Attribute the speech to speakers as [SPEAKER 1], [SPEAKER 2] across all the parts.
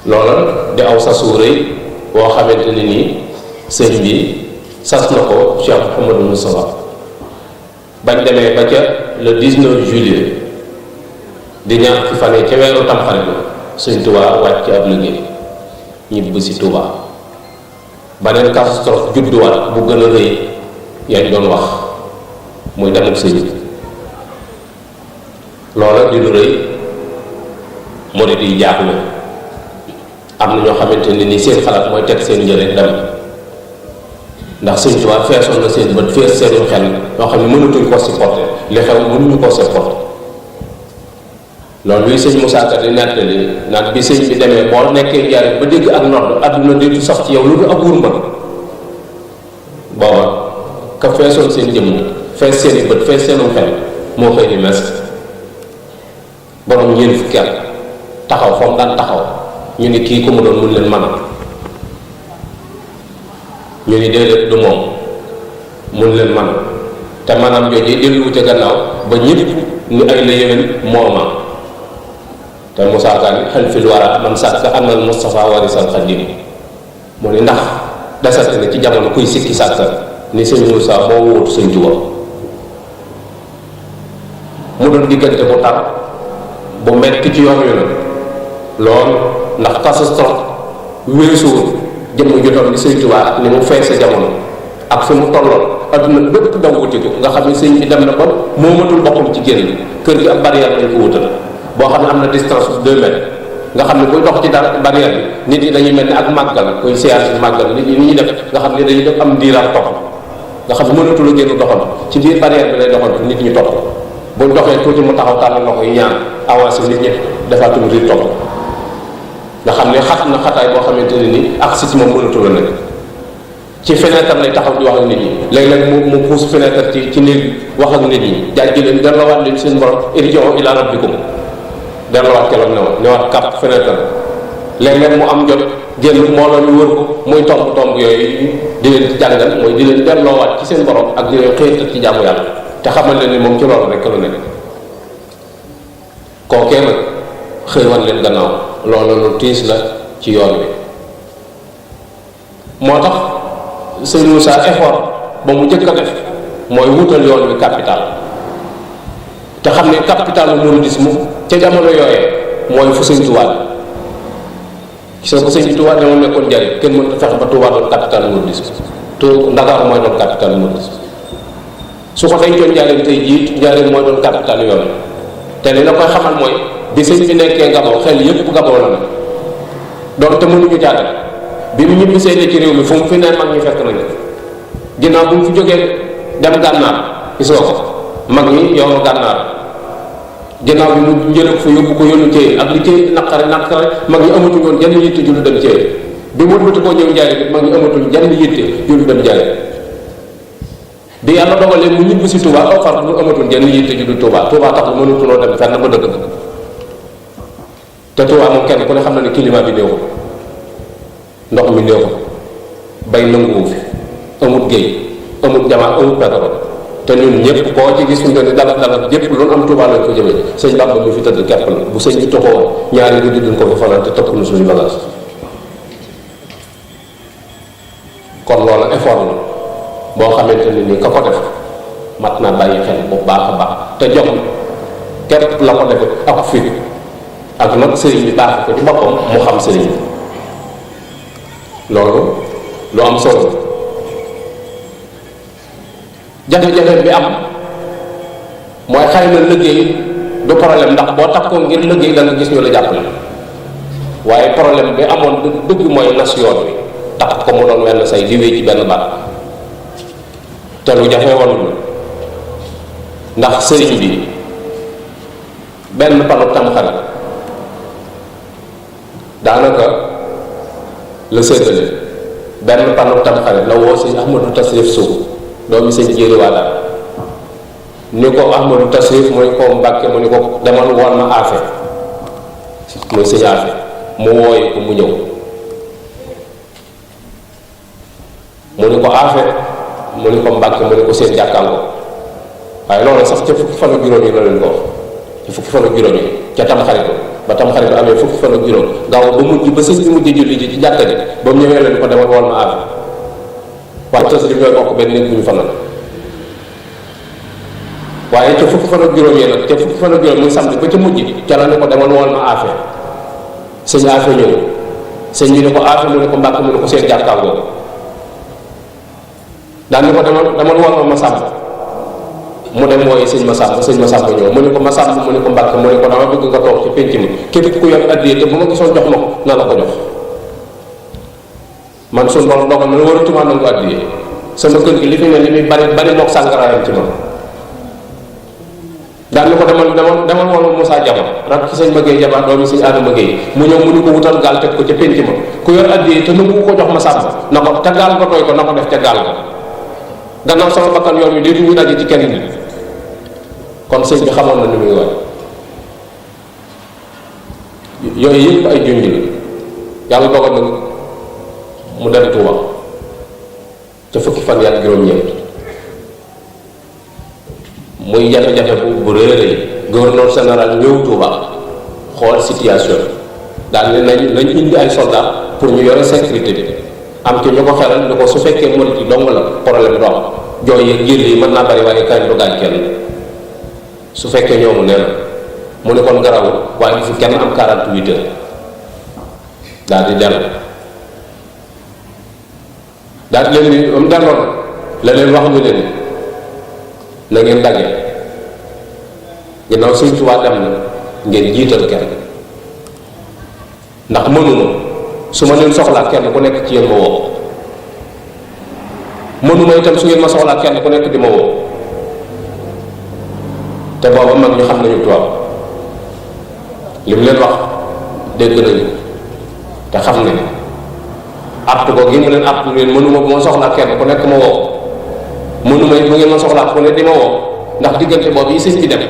[SPEAKER 1] loola di aw sasu rëy boo xamante ne nii sëñ bi sas na ko Cheikh Mouhamadou Moustapha bañ demee ba ca le 19 juillet di ñaar fi fan ca weeru tamxarit la sëñ Tuubaa wàcc ab liggéey ñibbi si Tuubaa beneen catastrophe judduwaat bu gën a rëy yañ doon wax muy demuk sëñ bi loola di lu rëy murid yi jaaxle am na ñoo xamante ne ni seen xalaat mooy teg seen njëriñ dem ndax sëñ Tuubaa feesoon na seen bët fees seen xel ñoo xam ne mënatuñ ko supporter li xew mënuñu koo supporter loolu luy sëñ Moussa Ka di nettali naan bi sëñ bi demee boo nekkee njaay ba dégg ak nodd adduna di sax ci yow lu du ab wurma booba ka feesoon seen jëmm fees seen i bët fees seenum xel moo xëy di mes borom ñeent fukki at taxaw fa mu daan taxaw ñu ni kii ku mu doon mun leen mën ñu ni déedéet du moom mun leen mën te maanaam jooju delluwu ca gannaaw ba ñëpp ni ay la yéwén mooma te Moussa Ka ni xel fil wara man sàkk anal Moustapha warisal Xadim mu ni ndax desati na ci jamono kuy sikki sàkk ni sëñ Moussa moo wóotu sëñ Tuubaa mu doon diggante bu tar bu metti ci yoon wi la lool ndax catastrophe weesuwul jëmm jotoon ni sëñ Tuubaa ni mu feese jamono ak fi mu tolloon adduna bépp daw wuti ko nga xam ne sëñ bi dem na ba moomatul boppam ci génn kër gi ab barrière lañ ko wutal boo xam ne am na distance bu 2 mètres nga xam ne buy dox ci dara barrière bi nit yi dañuy mel ni ak màggal kuy siyaar si màggal nit ñi ni ñuy def nga xam ne dañuy def am diiraat topp nga xam ne mënatul a génn doxal ci biir barrière bi lay doxal nit ñi topp bu doxee tuuti mu taxaw tànn loxo yi ñaan avancé nit ñi defaatum riir topp nga xam ne xat na xataay boo xamante ne ni ak si moom mënatul a nekk ci fenêtre lay taxaw di wax ak nit ñi léeg-léeg mu pousse fenêtre ci néeg wax ak nit ñi jàjji leen delloowaat leen seen borom irji'u ila rabbikum delloowaat keloog newaat kàpp fenêtre léeg-léeg mu am jot génn mbooloo ñu wër ko muy tomb yooyu di leen jàngal mooy di leen delloowaat ci seen borom ak di leen xëytal ci jaamu yàlla te xamal leen ni moom ci loolu rek la nekk kookee nag xëy wan leen gannaaw loolu lu tiis la ci yoon wi moo tax sëñ Moussa effort ba mu jëkk a def mooy wutal yoon wi capital te xam ne capitalu mouridisme ca jamono yooyee mooy fu sëñ Tuubaa soo ko sëñ Tuubaa ne moom nekkoon njariñ kenn mënut a fexe ba Tuubaa doon capitalu mouridisme te Ndakaaru mooy doon capitalu mouridisme su ko dencoon njariñ tey jii njariñ mooy doon capital yoon te li la koy xamal mooy bi sëñ bi nekkee Gabon xel yépp Gabon la nag doon te mënuñu jaagal bi mu ñibbi see ci réew mi fu mu fi ne mag ñi fekk nañu ginnaaw bu mu fi jógee dem gànnaar gisoo ko mag ñi yoonu gànnaar ginnaaw bi mu njëriñ fa yóbbu ko yónnu Thiel ak li Thiel naqare mag ñi amatuñ woon jenn yitte ju lu dem Thiel bi mu wëlbati koo ñëw Njaare bi mag ñi amatuñ jenn yitte ju lu dem Njaare bi yàlla dogalee mu ñibbi si Touba aw far mu amatul jenn yitte ju du Touba tax lu mënatuloo dem fenn ba dëgg te Touba moom kenn ku ne xam na ne climat bi néew ko ndox mi néew ko bay nanguwu fi amul géej amul jamaa amul pétrole te ñun ñëpp koo ci gis ñu ne dalal yëpp lu am Touba lañ ko jëmee sëñ Bamba mu fi tëdd kepp la bu sëñ bi toxoo ñaari guddi duñ ko fa fanaan te tëkk na suñu bagage kon loolu effort la boo xamante ne ni ka ko def mat naa bàyyi xel bu baax a baax te jox képp la ko defe ak fit ak nag sëriñ bi baax ko ci boppam mu xam sëriñ bi loolu lu am solo jafe-jafe bi am mooy xëy na liggéey du problème ndax boo takkoo ngir liggéey da nga gis ñu la jàppale waaye problème bi amoon dëgg mooy nas yoon bi takk ko mu doon wenn say di wéy ci benn baat te lu jafe woon ndax sëriñ bi benn panu tamxarit daanaka la séddale benn panu tamxarit la woo si Ahmadou Tasrif Sow doomi sëñ jéeri waa daal ni ko Ahmadou Tasrif mu ni ko Mbàkke mu ni ko demal woon ma aafe muy sëñ aafe mu wooye ko mu ñëw mu ni ko aafe mu ni ko Mbàkke mu ni ko seen jàkkaango waaye loolu sax ca fukki fan ak juróom yi la leen ko wax ca fukki fan ak juróom yi ca tam xarit ba tam xarit amee fukki fan ak juróom gaaw ba mujj ba sëñ bi mujj julli ji ci jàkka ji ba mu ñëwee leen ko demal woon ma aafi waaye tës li ñooy bokk benn nit bu ñu fanal waaye ca fukki fan ak juróom yi nag ca fukki fan ak juróom muy samedi ba ca mujj ca la ne ko demal woon ma aafe sëñ aafe ñëw sëñ bi ne ko aafe mu ne ko mbàkk mu ne ko seen jàkkaarloo daan ni ko demal woon ma sàmb mu dem wooyi sëñ Masamba ñëw mu ne ko Masamba mu ne ko mbàkk mu ne ko dama bëgg nga toog ci pénc mi képp ku yor addiya te bu ma gisoon jox ma ko naa la ko jox man suñu borom dogal na waratuma nangu addiya sama kër gi li fi ne li muy bari mook sàngaraayam ci man daan ni ko demal woon Moussa Jama rak ci sëñ Maguette Jama doomi sëñ Adama Gueye mu ñëw mu ni ko wutal gaal teg ko ca pénc ma ku yor addiya te nangu ko jox Masamba na ko te gaal nga doy ko na ko def ca gaal ga gannaaw sama bakkan yoon wi déetu ñu daje ci kenn nit kon sëñ bi xamoon na ni muy wax yooyu yëpp ay junj la yàlla dogal na mu dem Tuuba ca fukki fan ak juróom-ñeent muy jafe-jafe bu réeré gouverneur général ñëw Tuuba xool situation daal ne nañ indi ay soldats pour ñu yore sécurité bi am ci ñu ko xelal ni ko su fekkee murit yi dong la problème du am jooy yeeg jël yi mën naa bari waaye kañ du gaañ kenn su fekkee ñoomu nee na mu ne kon garawul waaye bu fi kenn am 48 heures daal di dellu daal di leen ni am delloon la leen wax ñu leen na ngeen daje ginnaaw Sëñ Tuubaa dem na ngeen jiital kenn ndax mënuma su ma leen soxlaa kenn ku nekk ci yéen ma woo mënuma itam su ngeen ma soxlaa kenn ku nekk di ma woo te booba mag ñu xam nañu tubaab li mu leen wax dégg nañu te xam ne àtt ko gi mu leen àtt leen mënuma bu ma soxlaa kenn ku nekk ma woo mënuma it bu ngeen ma soxlaa ku ne di ma woo ndax diggante boobu yi sëñ bi dem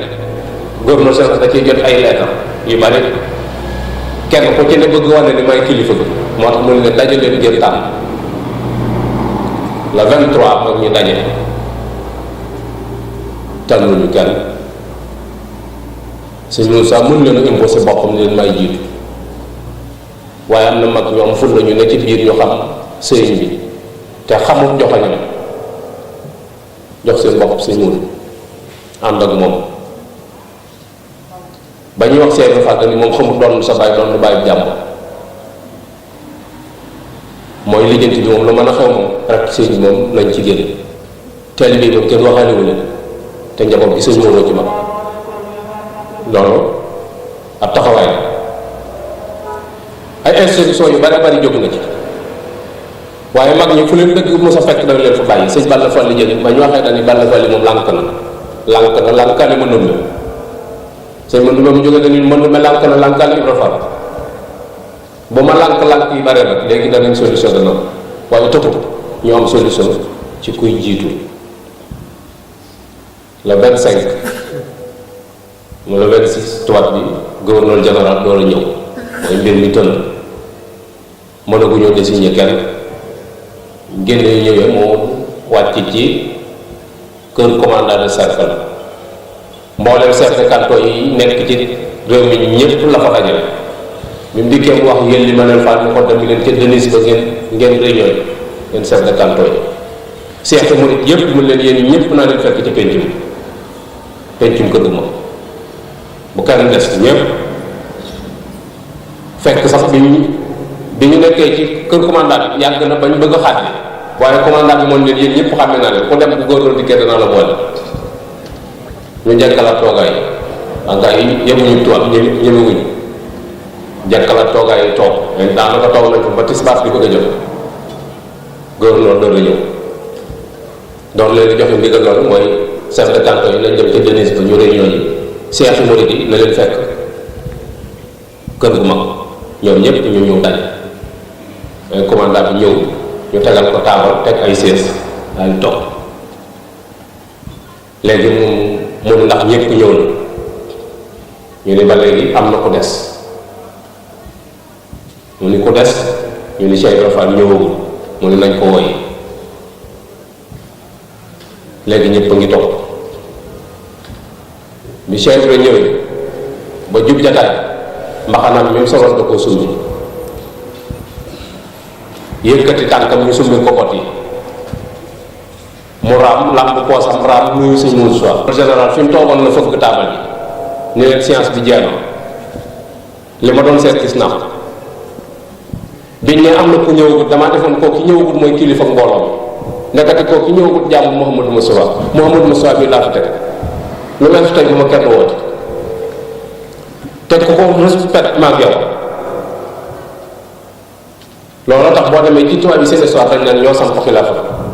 [SPEAKER 1] gouverneur général da ciy jot ay leetar yu bari kenn ku ci ne bëgg wane ni may kilifa bi moo tax mu ne leen daje leen ngeen tànn le 23 moom ñu daje tànnuñu kenn sëñ Moussa mën leen a imposé boppam ni leen may jiitu waaye am na mag ñoom ful nañu ne ci biir ñu xam sëriñ bi te xamul joxañam jox seen bopp sëñ Mourou ànd ak moom ba ñuy wax seen fàtte ni moom xamul doon sa baay doon lu bàyyi jàmm mooy lijjanti bi moom lu mën a xew moom rek sëñ bi moom nañ ci génn teel bi moom kenn waxaaniwu leen te njaboot gi sëñ Mourou ci mag loolu ab taxawaay ay institution yu bari bari jóg na ci waaye mag ñi fu leen dëgg mos a fekk dañ leen fa bàyyi sëñ Balla Fall li jël ba ñu waxee dañuy Balla Fall moom lànk na mën na sëñ mën na mu jógee dañuy mën na lànk na lànkaale Ibra Fall bu ma lànk yi bare nag léegi danañ solution dana waaye tëpp ñu am solution ci kuy jiitu le 25 mu le 26 tubaab bi gouverneur général door a ñëw mooy mbir mi tënn mënaguñoo désigner kenn génne yu ñëwee moo wàcc ci kër commandant de cercle mboolem chef de canton yi nekk ci réew mi ñëpp la fa dajale bi mu dikkee mu wax yéen li ma leen faal ni ko dem leen ca Denis ba ngeen réunion ngeen chef de canton yi chef de murit yëpp mu leen yéen ñëpp naa leen fekk ci pencum kër gu ma bu kenn des ñëpp fekk sax bi ñu nekkee ci kër commandant bi yàgg na bañ bëgg a xaaj waaye commandant bi moom leen yéen ñëpp xàmme naa leen ku dem bu góorgóorlu dikkee danaa la boole ñu jekkalaat toogaay yi gaa yi yemuñu tubaab ñemewuñu jekkalaat toogaay yi toog mais daanaka toog nañ fa ba tisbaar bi bëgg a jot gouverneur door a ñëw donc leen joxe ndigal loolu mooy chef de canton yi nañ dem ca Denis ba ñu réunion yi seexi murid yi na leen fekk kër gu mag ñoom ñëpp ñu ñëw daje mais commandant bi ñëw ñu tegal ko taabal teg ay sées daal di toog léegi mu ndax ñëpp ñëw na ñu ni ba léegi am na ku des mu ni ku des ñu ni Cheikh Ibra Fall ñëwagul mu ni nañ ko woy léegi ñëpp a ngi toog bi Cheikh Ibra ñëwee ba jub jataay mbaxanam mi soloon da koo summi yëkkati tànkam ñu summi kokot yi mu raam làmb poosam raam nuyu sëñ Moussa général fi mu toogoon la fëgg taabal ji ni leen science bi jeex na li ma doon seet gis naa ko biñ ne am na ku ñëwagut damaa defoon koo ki ñëwagut mooy kilifa mbooloo mi nekkati koo ki ñëwagut jàmm Mouhamadou Moussa bii laa fi teg lu mel fi tey bu ma kenn woote te ku ko respect maag yow loolu tax boo demee ci tubaab bi seen histoire dañ naan ñoo samp xilaafa